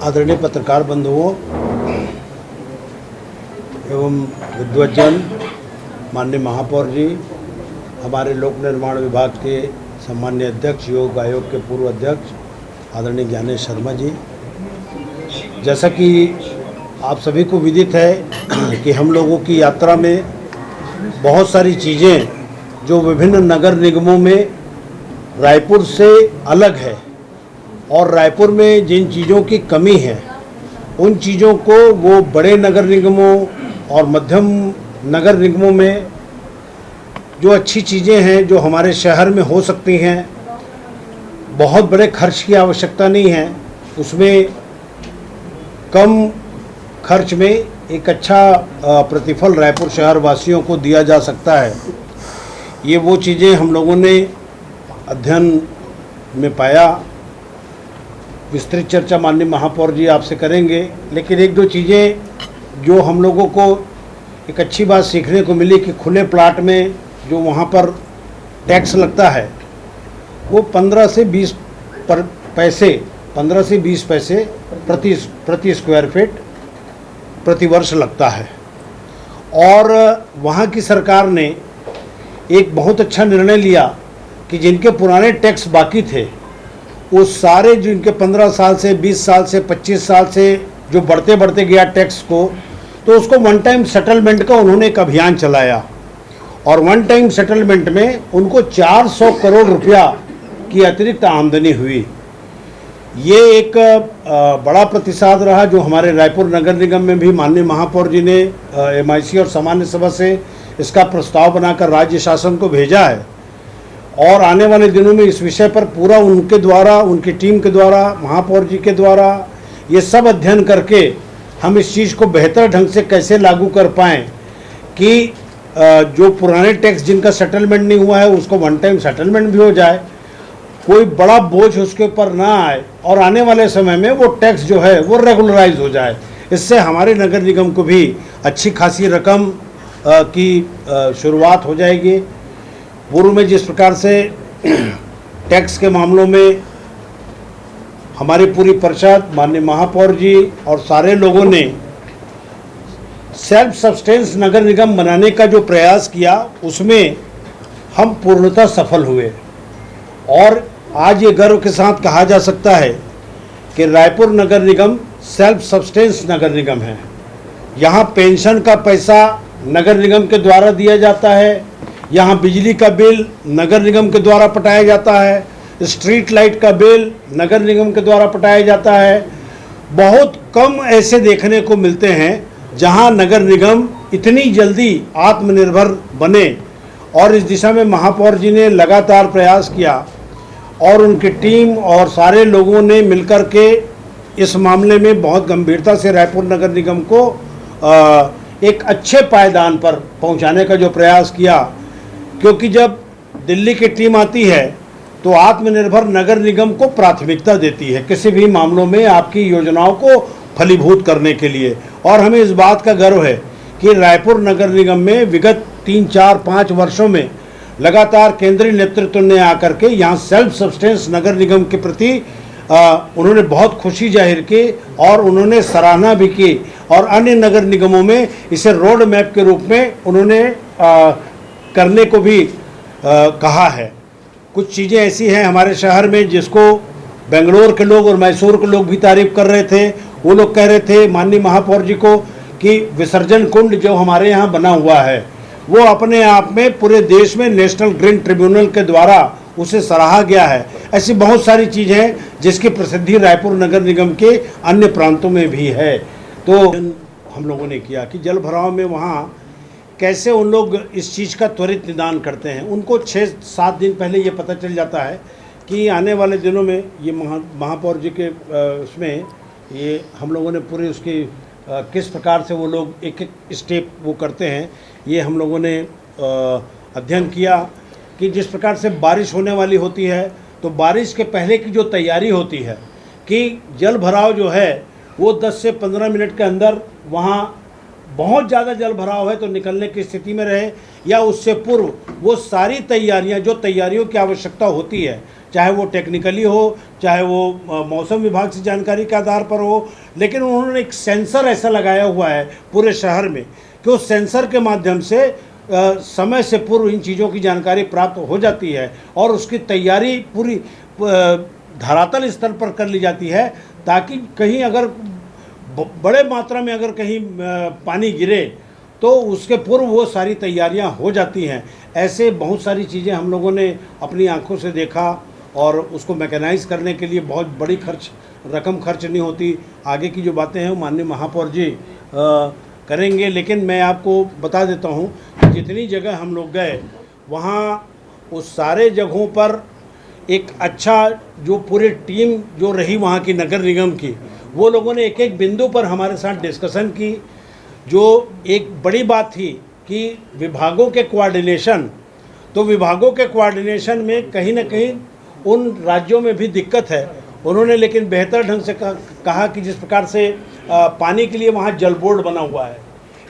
आदरणीय पत्रकार बंधुओं एवं विद्वज्जन, माननीय महापौर जी, हमारे लोक निर्माण विभाग के सम्मान्य अध्यक्ष, योग आयोग के पूर्व अध्यक्ष आदरणीय ज्ञानेश शर्मा जी, जैसा कि आप सभी को विदित है कि हम लोगों की यात्रा में बहुत सारी चीज़ें जो विभिन्न नगर निगमों में रायपुर से अलग है और रायपुर में जिन चीज़ों की कमी है उन चीज़ों को वो बड़े नगर निगमों और मध्यम नगर निगमों में जो अच्छी चीज़ें हैं जो हमारे शहर में हो सकती हैं, बहुत बड़े खर्च की आवश्यकता नहीं है, उसमें कम खर्च में एक अच्छा प्रतिफल रायपुर शहर वासियों को दिया जा सकता है। ये वो चीज़ें हम लोगों ने अध्ययन में पाया। विस्तृत चर्चा माननीय महापौर जी आपसे करेंगे, लेकिन एक दो चीज़ें जो हम लोगों को एक अच्छी बात सीखने को मिली कि खुले प्लाट में जो वहाँ पर टैक्स लगता है वो 15 से 20 पैसे प्रति स्क्वायर फीट प्रति वर्ष लगता है। और वहाँ की सरकार ने एक बहुत अच्छा निर्णय लिया कि जिनके पुराने टैक्स बाकी थे वो सारे जिनके 15 साल से 20 साल से 25 साल से जो बढ़ते गया टैक्स को, तो उसको वन टाइम सेटलमेंट का उन्होंने एक अभियान चलाया और वन टाइम सेटलमेंट में उनको 400 करोड़ रुपया की अतिरिक्त आमदनी हुई। ये एक बड़ा प्रतिसाद रहा जो हमारे रायपुर नगर निगम में भी माननीय महापौर जी ने MIC और सामान्य सभा से इसका प्रस्ताव बनाकर राज्य शासन को भेजा है और आने वाले दिनों में इस विषय पर पूरा उनके द्वारा, उनकी टीम के द्वारा, महापौर जी के द्वारा ये सब अध्ययन करके हम इस चीज़ को बेहतर ढंग से कैसे लागू कर पाएँ कि जो पुराने टैक्स जिनका सेटलमेंट नहीं हुआ है उसको वन टाइम सेटलमेंट भी हो जाए, कोई बड़ा बोझ उसके ऊपर ना आए और आने वाले समय में वो टैक्स जो है वो रेगुलराइज हो जाए। इससे हमारे नगर निगम को भी अच्छी खासी रकम की शुरुआत हो जाएगी। पूर्व में जिस प्रकार से टैक्स के मामलों में हमारी पूरी परिषद, माननीय महापौर जी और सारे लोगों ने सेल्फ सस्टेंस नगर निगम बनाने का जो प्रयास किया उसमें हम पूर्णतः सफल हुए और आज ये गर्व के साथ कहा जा सकता है कि रायपुर नगर निगम सेल्फ सस्टेंस नगर निगम है। यहाँ पेंशन का पैसा नगर निगम के द्वारा दिया जाता है, यहाँ बिजली का बिल नगर निगम के द्वारा पटाया जाता है, स्ट्रीट लाइट का बिल नगर निगम के द्वारा पटाया जाता है। बहुत कम ऐसे देखने को मिलते हैं जहाँ नगर निगम इतनी जल्दी आत्मनिर्भर बने और इस दिशा में महापौर जी ने लगातार प्रयास किया और उनकी टीम और सारे लोगों ने मिलकर के इस मामले में बहुत गंभीरता से रायपुर नगर निगम को एक अच्छे पायदान पर पहुंचाने का जो प्रयास किया, क्योंकि जब दिल्ली की टीम आती है तो आत्मनिर्भर नगर निगम को प्राथमिकता देती है किसी भी मामलों में आपकी योजनाओं को फलीभूत करने के लिए। और हमें इस बात का गर्व है कि रायपुर नगर निगम में विगत 3, 4, 5 वर्षों में लगातार केंद्रीय नेतृत्व ने आकर के यहाँ सेल्फ सस्टेंस नगर निगम के प्रति उन्होंने बहुत खुशी जाहिर की और उन्होंने सराहना भी की और अन्य नगर निगमों में इसे रोड मैप के रूप में उन्होंने करने को भी कहा है। कुछ चीज़ें ऐसी हैं हमारे शहर में जिसको बेंगलोर के लोग और मैसूर के लोग भी तारीफ कर रहे थे। वो लोग कह रहे थे माननीय महापौर जी को कि विसर्जन कुंड जो हमारे यहाँ बना हुआ है वो अपने आप में पूरे देश में नेशनल ग्रीन ट्रिब्यूनल के द्वारा उसे सराहा गया है। ऐसी बहुत सारी चीज़ें हैं जिसकी प्रसिद्धि रायपुर नगर निगम के अन्य प्रांतों में भी है। तो हम लोगों ने किया कि जल भराव में वहाँ कैसे उन लोग इस चीज़ का त्वरित निदान करते हैं। उनको 6-7 दिन पहले ये पता चल जाता है कि आने वाले दिनों में ये महापौर जी के उसमें ये हम लोगों ने पूरी उसकी किस प्रकार से वो लोग एक एक स्टेप वो करते हैं, ये हम लोगों ने अध्ययन किया कि जिस प्रकार से बारिश होने वाली होती है तो बारिश के पहले की जो तैयारी होती है कि जल भराव जो है वो 10 से 15 मिनट के अंदर वहाँ बहुत ज़्यादा जल भराव है तो निकलने की स्थिति में रहे, या उससे पूर्व वो सारी तैयारियां, जो तैयारियों की आवश्यकता होती है, चाहे वो टेक्निकली हो, चाहे वो मौसम विभाग से जानकारी के आधार पर हो, लेकिन उन्होंने एक सेंसर ऐसा लगाया हुआ है पूरे शहर में कि उस सेंसर के माध्यम से समय से पूर्व इन चीज़ों की जानकारी प्राप्त हो जाती है और उसकी तैयारी पूरी धरातल स्तर पर कर ली जाती है, ताकि कहीं अगर बड़े मात्रा में अगर कहीं पानी गिरे तो उसके पूर्व वो सारी तैयारियां हो जाती हैं। ऐसे बहुत सारी चीज़ें हम लोगों ने अपनी आंखों से देखा और उसको मैकेनाइज करने के लिए बहुत बड़ी रकम खर्च नहीं होती। आगे की जो बातें हैं वो माननीय महापौर जी करेंगे, लेकिन मैं आपको बता देता हूँ कि जितनी जगह हम लोग गए वहाँ उस सारे जगहों पर एक अच्छा जो पूरी टीम जो रही वहाँ की नगर निगम की, वो लोगों ने एक एक बिंदु पर हमारे साथ डिस्कशन की। जो एक बड़ी बात थी कि विभागों के कोऑर्डिनेशन, तो विभागों के कोऑर्डिनेशन में कहीं ना कहीं उन राज्यों में भी दिक्कत है। उन्होंने लेकिन बेहतर ढंग से कहा कि जिस प्रकार से पानी के लिए वहाँ जल बोर्ड बना हुआ है,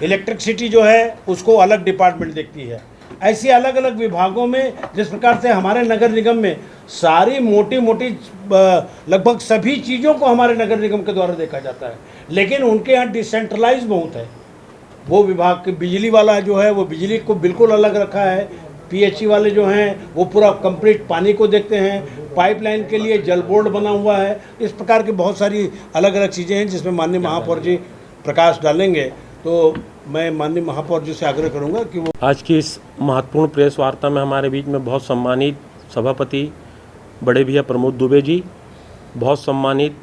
इलेक्ट्रिसिटी जो है उसको अलग डिपार्टमेंट देखती है, ऐसी अलग अलग विभागों में जिस प्रकार से हमारे नगर निगम में सारी मोटी मोटी लगभग सभी चीज़ों को हमारे नगर निगम के द्वारा देखा जाता है, लेकिन उनके यहाँ डिसेंट्रलाइज बहुत है। वो विभाग के बिजली वाला जो है वो बिजली को बिल्कुल अलग रखा है, पीएचई वाले जो हैं वो पूरा कंप्लीट पानी को देखते हैं, पाइपलाइन के लिए जल बोर्ड बना हुआ है। इस प्रकार की बहुत सारी अलग अलग चीज़ें हैं जिसमें माननीय महापौर जी प्रकाश डालेंगे। तो मैं माननीय महापौर जी से आग्रह करूंगा कि वो आज की इस महत्वपूर्ण प्रेस वार्ता में हमारे बीच में बहुत सम्मानित सभापति बड़े भैया प्रमोद दुबे जी, बहुत सम्मानित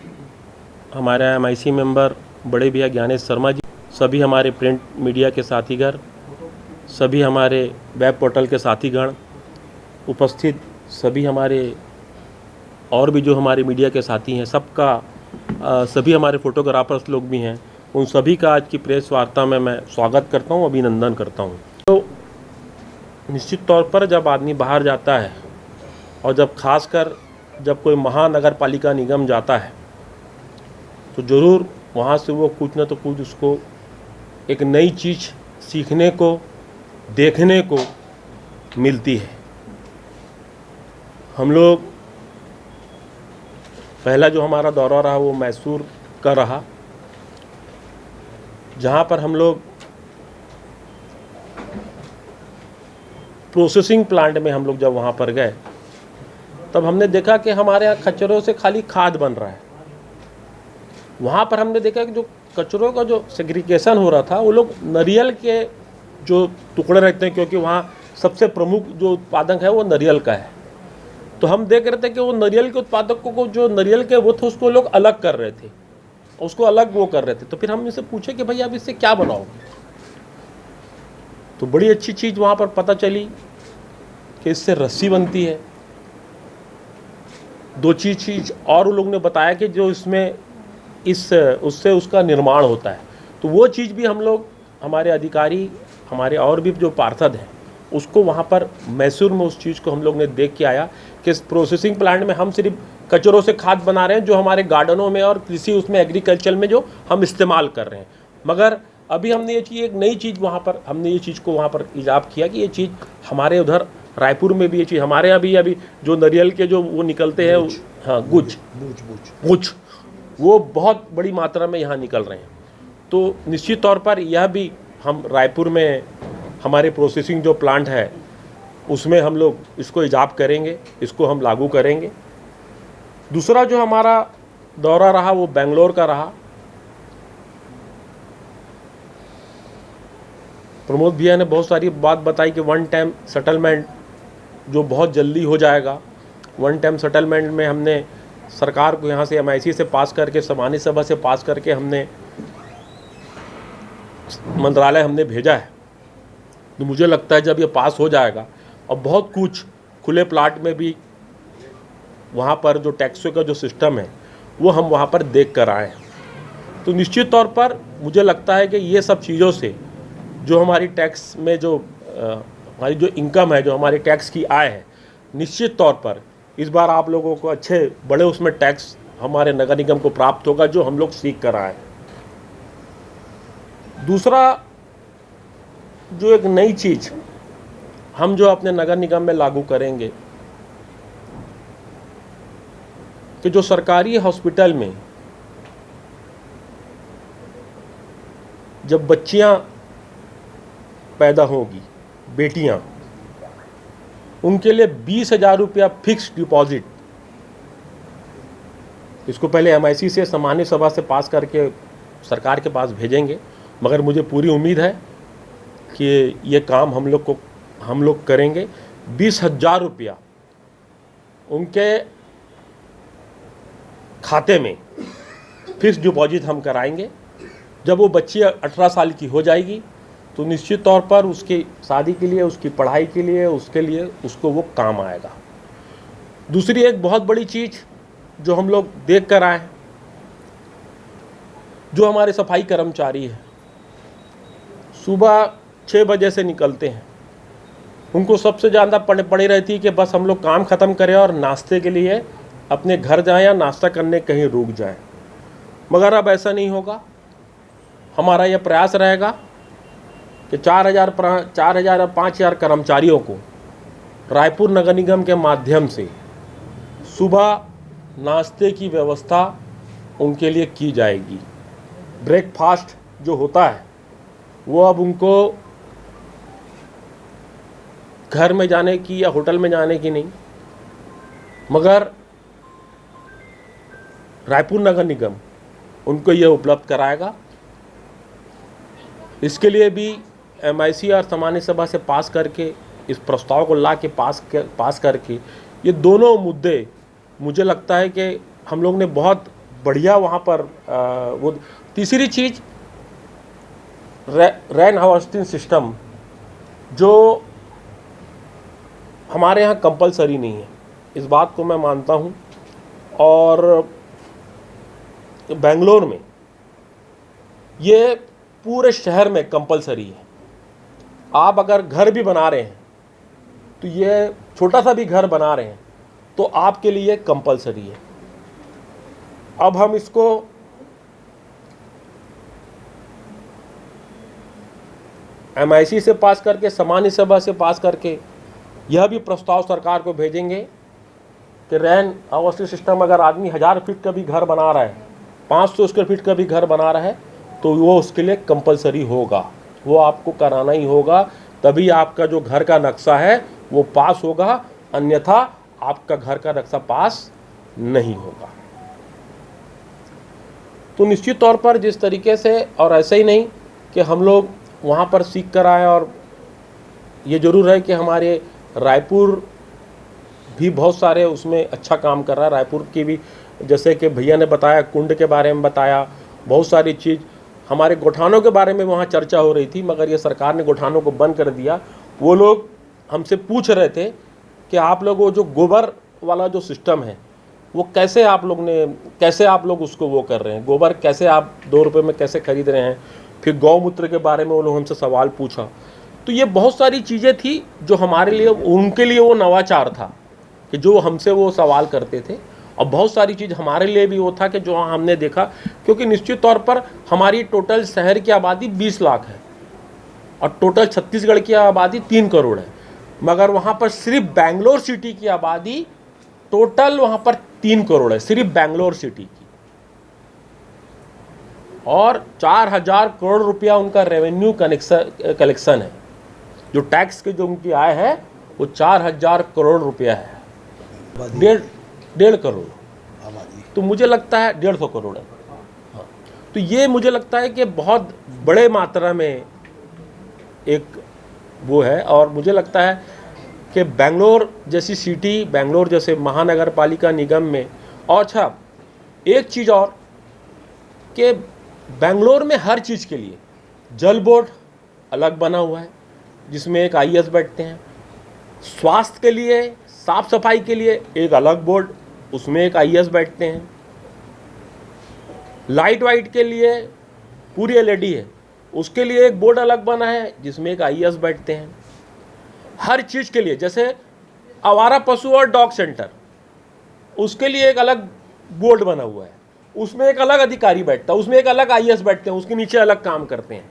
हमारे एमआईसी मेंबर बड़े भैया ज्ञानेश शर्मा जी, सभी हमारे प्रिंट मीडिया के साथीगण, सभी हमारे वेब पोर्टल के साथीगण, उपस्थित सभी हमारे और भी जो हमारे मीडिया के साथी हैं, सबका सभी हमारे फोटोग्राफर्स लोग भी हैं, उन सभी का आज की प्रेस वार्ता में मैं स्वागत करता हूं, अभिनंदन करता हूं। तो निश्चित तौर पर जब आदमी बाहर जाता है और जब खासकर जब कोई महानगर पालिका निगम जाता है तो ज़रूर वहाँ से वो कुछ न तो कुछ उसको एक नई चीज़ सीखने को, देखने को मिलती है। हम लोग पहला जो हमारा दौरा रहा वो मैसूर का रहा, जहाँ पर हम लोग प्रोसेसिंग प्लांट में हम लोग जब वहाँ पर गए तब हमने देखा कि हमारे यहाँ कचरों से खाली खाद बन रहा है। वहाँ पर हमने देखा कि जो कचरों का जो सेग्रीगेशन हो रहा था वो लोग नारियल के जो टुकड़े रहते हैं, क्योंकि वहाँ सबसे प्रमुख जो उत्पादक है वो नारियल का है, तो हम देख रहे थे कि वो नारियल के उत्पादकों को जो नारियल के वो थे उसको लोग अलग कर रहे थे, उसको अलग वो कर रहे थे। तो फिर हम इनसे पूछे कि भाई आप इससे क्या बनाओगे, तो बड़ी अच्छी चीज़ वहाँ पर पता चली कि इससे रस्सी बनती है। दो चीज़ और लोग ने बताया कि जो इसमें उससे उसका निर्माण होता है, तो वो चीज़ भी हम लोग, हमारे अधिकारी, हमारे और भी जो पार्षद हैं, उसको वहाँ पर मैसूर में उस चीज़ को हम लोग ने देख के आया कि इस प्रोसेसिंग प्लांट में हम सिर्फ कचरों से खाद बना रहे हैं जो हमारे गार्डनों में और कृषि उसमें एग्रीकल्चर में जो हम इस्तेमाल कर रहे हैं, मगर अभी हमने ये चीज़, एक नई चीज़ वहाँ पर हमने ये चीज़ को वहाँ पर इजाफ़ किया कि ये चीज़ हमारे उधर रायपुर में भी ये चीज़ हमारे यहाँ भी अभी जो नारियल के जो वो निकलते हैं, हाँ गुज, वो बहुत बड़ी मात्रा में यहाँ निकल रहे हैं। तो निश्चित तौर पर यह भी हम रायपुर में हमारे प्रोसेसिंग जो प्लांट है उसमें हम लोग इसको इजाफ़ करेंगे, इसको हम लागू करेंगे। दूसरा जो हमारा दौरा रहा वो बेंगलोर का रहा। प्रमोद भैया ने बहुत सारी बात बताई कि वन टाइम सेटलमेंट जो बहुत जल्दी हो जाएगा। वन टाइम सेटलमेंट में हमने सरकार को यहाँ से एमआईसी से पास करके, सामान्य सभा से पास करके हमने मंत्रालय हमने भेजा है। तो मुझे लगता है जब ये पास हो जाएगा और बहुत कुछ खुले प्लाट में भी वहाँ पर जो टैक्सों का जो सिस्टम है वो हम वहाँ पर देख कर आए हैं, तो निश्चित तौर पर मुझे लगता है कि ये सब चीज़ों से जो हमारी टैक्स में जो हमारी जो इनकम है, जो हमारी टैक्स की आय है, निश्चित तौर पर इस बार आप लोगों को अच्छे बड़े उसमें टैक्स हमारे नगर निगम को प्राप्त होगा जो हम लोग सीख कर आए। दूसरा जो एक नई चीज़ हम जो अपने नगर निगम में लागू करेंगे कि जो सरकारी हॉस्पिटल में जब बच्चियां पैदा होगी, बेटियां, उनके लिए 20,000 रुपया फिक्स डिपॉजिट, इसको पहले MIC से सामान्य सभा से पास करके सरकार के पास भेजेंगे, मगर मुझे पूरी उम्मीद है कि ये काम हम लोग करेंगे। 20,000 रुपया उनके खाते में फिक्स डिपॉजिट हम कराएंगे। जब वो बच्ची 18 साल की हो जाएगी तो निश्चित तौर पर उसकी शादी के लिए, उसकी पढ़ाई के लिए, उसके लिए उसको वो काम आएगा। दूसरी एक बहुत बड़ी चीज़ जो हम लोग देख कर आए, जो हमारे सफाई कर्मचारी हैं, सुबह 6 बजे से निकलते हैं, उनको सबसे ज़्यादा पड़ी रहती है कि बस हम लोग काम ख़त्म करें और नाश्ते के लिए अपने घर जाएं या नाश्ता करने कहीं रुक जाएं। मगर अब ऐसा नहीं होगा। हमारा यह प्रयास रहेगा कि 4,000 या 5,000 कर्मचारियों को रायपुर नगर निगम के माध्यम से सुबह नाश्ते की व्यवस्था उनके लिए की जाएगी। ब्रेकफास्ट जो होता है वो अब उनको घर में जाने की या होटल में जाने की नहीं, मगर रायपुर नगर निगम उनको ये उपलब्ध कराएगा। इसके लिए भी MIC और सामान्य सभा से पास करके, इस प्रस्ताव को ला के पास करके, ये दोनों मुद्दे मुझे लगता है कि हम लोग ने बहुत बढ़िया वहाँ पर वो। तीसरी चीज़ रेन हार्वेस्टिंग सिस्टम जो हमारे यहाँ कंपलसरी नहीं है, इस बात को मैं मानता हूँ। और बेंगलोर में ये पूरे शहर में कंपलसरी है। आप अगर घर भी बना रहे हैं तो ये छोटा सा भी घर बना रहे हैं तो आपके लिए कंपलसरी है। अब हम इसको MIC से पास करके, सामान्य सभा से पास करके यह भी प्रस्ताव सरकार को भेजेंगे कि रेन हार्वेस्टिंग सिस्टम, अगर आदमी 1000 फीट का भी घर बना रहा है, 500 स्क्वायर फीट का भी घर बना रहा है, तो वो उसके लिए कंपलसरी होगा, वो आपको कराना ही होगा। तभी आपका जो घर का नक्शा है वो पास होगा, अन्यथा आपका घर का नक्शा पास नहीं होगा। तो निश्चित तौर पर जिस तरीके से, और ऐसे ही नहीं कि हम लोग वहाँ पर सीख कर आए, और ये ज़रूर है कि हमारे रायपुर भी बहुत सारे उसमें अच्छा काम कर रहा है। रायपुर की भी, जैसे कि भैया ने बताया, कुंड के बारे में बताया, बहुत सारी चीज़। हमारे गोठानों के बारे में वहाँ चर्चा हो रही थी, मगर ये सरकार ने गोठानों को बंद कर दिया। वो लोग हमसे पूछ रहे थे कि आप लोग वो जो गोबर वाला जो सिस्टम है वो कैसे आप लोग उसको वो कर रहे हैं, गोबर कैसे आप 2 रुपये में कैसे खरीद रहे हैं। फिर गौमूत्र के बारे में वो लोग हमसे सवाल पूछा। तो ये बहुत सारी चीज़ें थी जो हमारे लिए, उनके लिए वो नवाचार था कि जो हमसे वो सवाल करते थे। और बहुत सारी चीज़ हमारे लिए भी वो था कि जो हमने देखा, क्योंकि निश्चित तौर पर हमारी टोटल शहर की आबादी 20 लाख है और टोटल छत्तीसगढ़ की आबादी 3 करोड़ है, मगर वहाँ पर सिर्फ बेंगलोर सिटी की आबादी टोटल वहाँ पर 3 करोड़ है, सिर्फ बेंगलोर सिटी की। और 4,000 करोड़ रुपया उनका रेवेन्यू कलेक्शन है, जो टैक्स के जो उनकी आय है वो 4,000 करोड़ रुपया है। 1.5 करोड़, तो मुझे लगता है 150 करोड़ है। हाँ, तो ये मुझे लगता है कि बहुत बड़े मात्रा में एक वो है। और मुझे लगता है कि बेंगलोर जैसी सिटी, बेंगलोर जैसे महानगर पालिका निगम में, और अच्छा एक चीज़ और कि बेंगलोर में हर चीज़ के लिए जल बोर्ड अलग बना हुआ है जिसमें एक IAS बैठते हैं, स्वास्थ्य के लिए, साफ सफाई के लिए एक अलग बोर्ड, उसमें एक IAS बैठते हैं, लाइट वाइट के लिए पूरी LED है, उसके लिए एक बोर्ड अलग बना है जिसमें एक IAS बैठते हैं। हर चीज़ के लिए, जैसे आवारा पशु और डॉग सेंटर, उसके लिए एक अलग बोर्ड बना हुआ है, उसमें एक अलग अधिकारी बैठता है, उसमें एक अलग IAS बैठते हैं, उसके नीचे अलग काम करते हैं।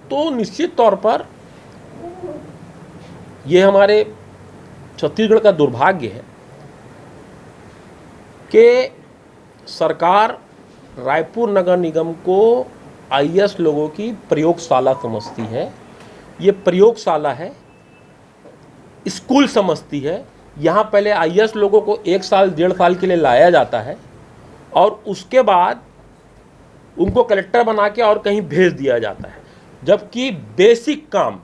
तो निश्चित तौर पर ये हमारे छत्तीसगढ़ का दुर्भाग्य है कि सरकार रायपुर नगर निगम को आईएएस लोगों की प्रयोगशाला समझती है। ये प्रयोगशाला है, स्कूल समझती है। यहाँ पहले आईएएस लोगों को 1 साल 1.5 साल के लिए लाया जाता है और उसके बाद उनको कलेक्टर बना के और कहीं भेज दिया जाता है, जबकि बेसिक काम,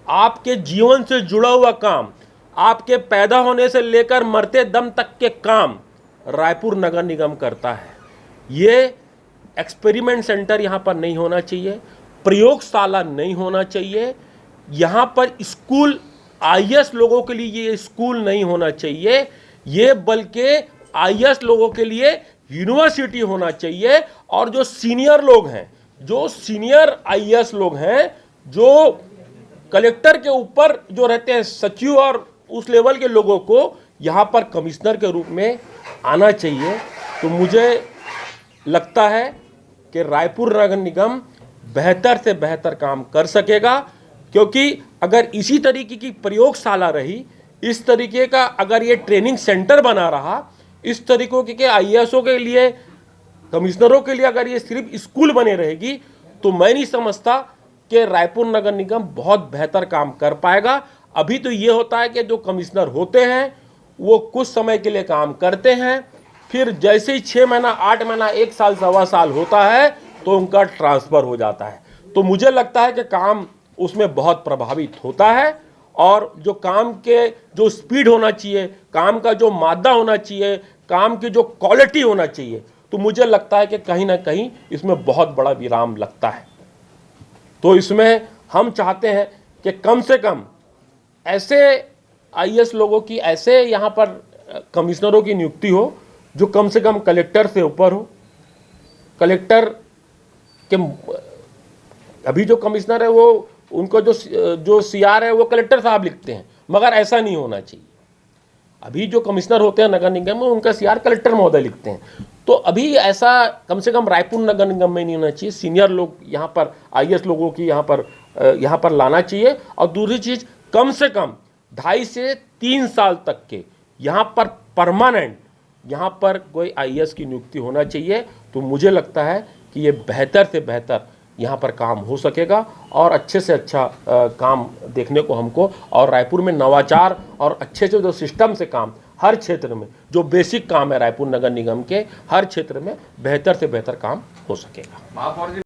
आपके जीवन से जुड़ा हुआ काम, आपके पैदा होने से लेकर मरते दम तक के काम रायपुर नगर निगम करता है। ये एक्सपेरिमेंट सेंटर यहाँ पर नहीं होना चाहिए, प्रयोगशाला नहीं होना चाहिए, यहाँ पर स्कूल आईएएस लोगों के लिए ये स्कूल नहीं होना चाहिए, ये बल्कि आईएएस लोगों के लिए यूनिवर्सिटी होना चाहिए। और जो सीनियर लोग हैं, जो सीनियर आईएएस लोग हैं, जो कलेक्टर के ऊपर जो रहते हैं, सचिव और उस लेवल के लोगों को यहाँ पर कमिश्नर के रूप में आना चाहिए। तो मुझे लगता है कि रायपुर नगर निगम बेहतर से बेहतर काम कर सकेगा, क्योंकि अगर इसी तरीके की प्रयोगशाला रही, इस तरीके का अगर ये ट्रेनिंग सेंटर बना रहा, इस तरीके के आईएएसओ के लिए, कमिश्नरों के लिए अगर ये सिर्फ स्कूल बने रहेगी, तो मैं नहीं समझता कि रायपुर नगर निगम बहुत बेहतर काम कर पाएगा। अभी तो ये होता है कि जो कमिश्नर होते हैं वो कुछ समय के लिए काम करते हैं, फिर जैसे ही 6 महीना, 8 महीना, 1 साल, 1.25 साल होता है तो उनका ट्रांसफ़र हो जाता है। तो मुझे लगता है कि काम उसमें बहुत प्रभावित होता है, और जो काम के जो स्पीड होना चाहिए, काम का जो मादा होना चाहिए, काम की जो क्वालिटी होना चाहिए, तो मुझे लगता है कि कहीं ना कहीं इसमें बहुत बड़ा विराम लगता है। तो इसमें हम चाहते हैं कि कम से कम ऐसे आईएएस लोगों की, ऐसे यहाँ पर कमिश्नरों की नियुक्ति हो जो कम से कम कलेक्टर से ऊपर हो। कलेक्टर के अभी जो कमिश्नर है वो, उनको जो सीआर है वो कलेक्टर साहब लिखते हैं, मगर ऐसा नहीं होना चाहिए। अभी जो कमिश्नर होते हैं नगर निगम में, उनका सीआर कलेक्टर महोदय लिखते हैं। तो अभी ऐसा कम से कम रायपुर नगर निगम में नहीं होना चाहिए। सीनियर लोग यहाँ पर, आईएएस लोगों की यहाँ पर लाना चाहिए। और दूसरी चीज़, कम से कम 2.5 से 3 साल तक के यहाँ पर परमानेंट यहाँ पर कोई आईएएस की नियुक्ति होना चाहिए। तो मुझे लगता है कि ये बेहतर से बेहतर यहाँ पर काम हो सकेगा और अच्छे से अच्छा काम देखने को हमको, और रायपुर में नवाचार और अच्छे से जो सिस्टम से काम, हर क्षेत्र में जो बेसिक काम है रायपुर नगर निगम के, हर क्षेत्र में बेहतर से बेहतर काम हो सकेगा।